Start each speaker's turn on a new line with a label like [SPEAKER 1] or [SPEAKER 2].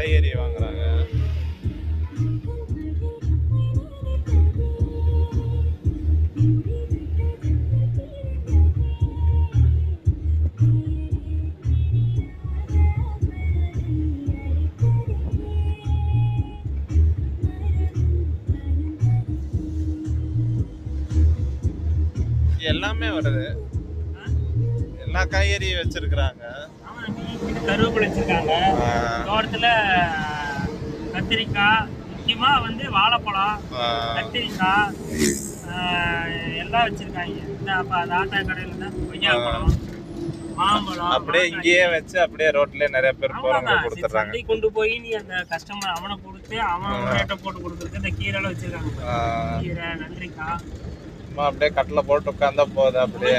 [SPEAKER 1] காய்கறி வாங்குறாங்க. எல்லாமே வருது, எல்லா காய்கறியும் வச்சிருக்கிறாங்க.
[SPEAKER 2] கருவேப்பிலை வச்சிருக்காங்க தோட்டத்துல. கத்திரிக்காய், முக்கியமா வந்து வாழைப்பழம், கத்திரிக்காய் எல்லாம் வச்சிருக்காங்க. இந்த ஆட்டா கடையில தான் கொய்யாப்பழம், மாம்பழம்
[SPEAKER 1] அப்படியே இங்கேயே வச்சு அப்படியே ரோட்லயே நிறைய பேர் போறவங்க கொடுத்துறாங்க.
[SPEAKER 2] கொண்டு போய் நீ அந்த கஸ்டமர் அவனை கொடுத்து அவன் ரேட்டை போட்டு கொடுத்துருக்கு. இந்த கீரை வச்சிருக்காங்க, கீரை, நன்றிக்காய்
[SPEAKER 1] அப்படியே கட்டில போட்டு உட்காந்தா போகுது அப்படியே.